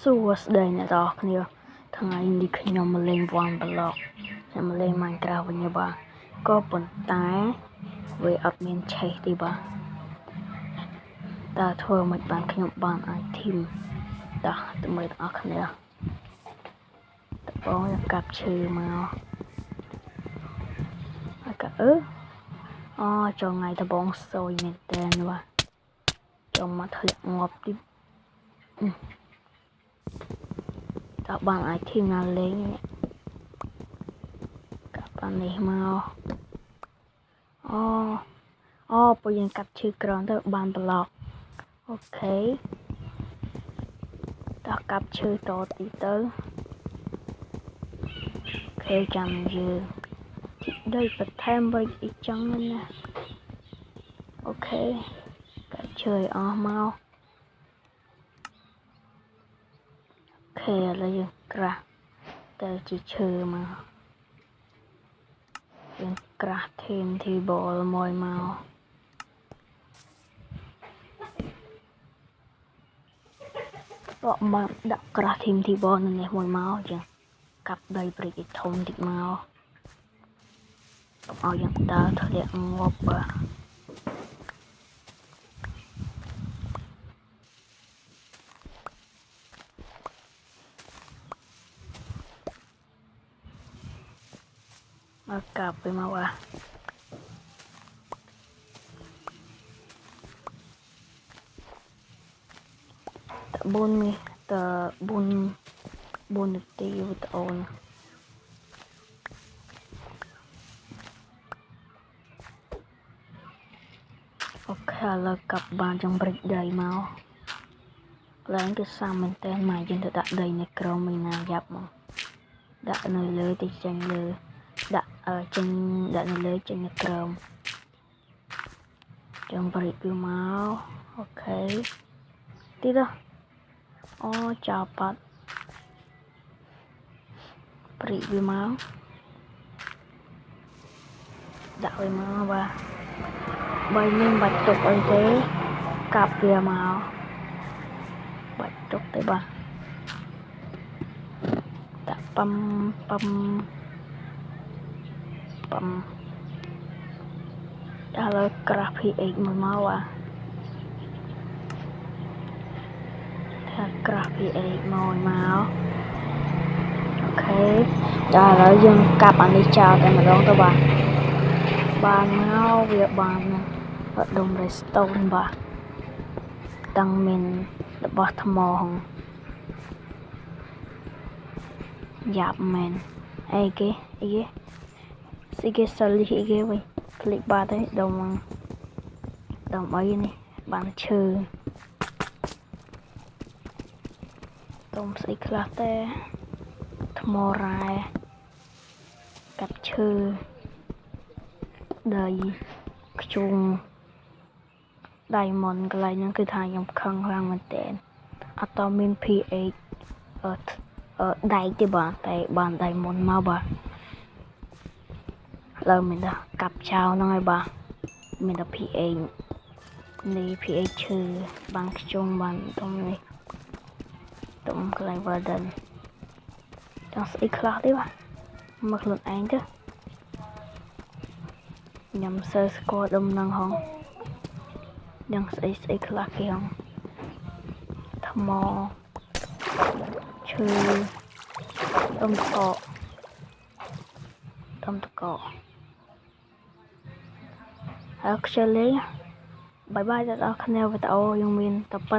សួស្តីអ្នកទាំងអស់គ្នាថ្ងៃនេះខ្ញុំមកលេងវ៉ាន់ប្លុកខ្ញុំមកលេង Minecraft វិញបាទក៏ប៉ុន្តែវាអត់មានឆេះទេបាទតើធ្វើមិនបានខ្ញុំបានអាចធីមដោះទៅមើលទាំងអស់គ្នាតបងកាប់ឈើមកហើយក៏ចងថ្ងៃតបងសយមែនតើបាទចង់មកធ្លាក់ងាប់ទីតើបានអាចធីមណាលេងកាប់បាននេះមកពេលយើងកាប់ឈើក្រនទៅបានប្លុកអូខេតើកាប់ឈើតទីទៅអូខេចាំយើងដីបន្ថែមវិញអីចឹងណាអូខេកាប់ឈើអស់មកអូខេឥឡូវយើងក្រាស់ទៅជាឈើមកយើងក្រាស់ធីមទីបលមួយមកក៏មកដាក់ក្រាស់ធីមទីបលនៅនេះមួយមកចឹងកាប់ដីព្រិចឲ្យធំតិចមកកុំឲ្យយើងដើរធ្លាក់ងាប់បាទមកកាប់ទៅមកបាទ4នេះត4នាទីវីដេអូអូខេឥឡូវកាប់បានចង់ព្រិចដីមកឡើងទៅសាមមែនតើមកយើងទៅដាក់ដីនៅក្រោមមីណាយ៉ាប់មកដាក់នៅលើទៅចេញលើដាក់ចេញដាក់នៅលើចេញនៅក្រោមចង់ព្រិចវាមកអូខេទីទៅចោលបាត់ព្រិចវាមកដាក់វាមកបាទបើមានបាច់ទុកអីទេកាប់វាមកបាច់ទុកទេបាទដាក់ប៉ំឥឡូវក្រាស់ PX មួយមកបាទថាក្រាស់ PX មួយមកអូខេដល់ឥឡូវយើងកាប់អានេះចោលតែម្ដងទៅបាទបានមកវាបានដុំ redstone បាទតាំងមានរបស់ថ្មហងយ៉ាប់មែនអីគេស្អីគេសលីអីគេវិញคลิกបាត់ហើយដុំអីនេះបានឈើដុំស្អីខ្លះតែថ្មរ៉ែកាប់ឈើដីខ្ជុងdiamond កន្លែងហ្នឹងគឺថាខ្ញុំខឹងខ្លាំងមែនតើអត់តមាន PH ដែកទេបាទតែបាន diamond មកបាទឡើយមានតែកាប់ចោលហ្នឹងហើយបាទមានតែ PH នេះ PH ឈើបានខ្ជុងបានទុំនេះទុំកន្លែង Warden ចង់ស្អីខ្លះទេបាទមកខ្លួនឯងទៅខ្ញុំសើស្គាល់ដុំហ្នឹងហងយ៉ាងស្អីខ្លះគេហងថ្មឈើដុំតកហើយខ្ជិលលេងបាយដល់ដល់គ្នាវីដេអូយើងមានតែប៉ុណ្្នឹង